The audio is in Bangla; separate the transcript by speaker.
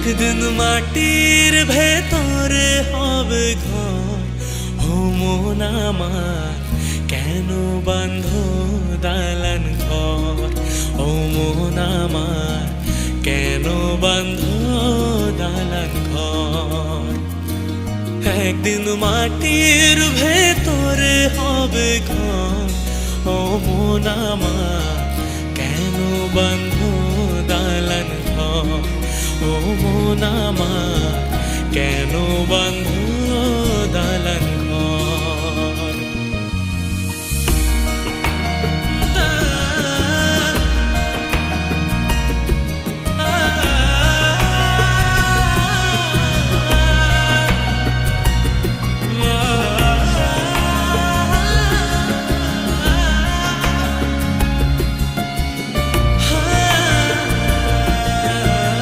Speaker 1: একদিন মাটির ভেতরে হবে ঘর। ও মন আমার কেন বাঁধ দালান ঘর? ও মন আমার কেন বাঁধ দালান ঘর? একদিন মাটির ভেতরে হবে ঘর। ও মন আমার কেন বাঁধ দালান ঘর? ও মন আমার কেন বাঁধ দালান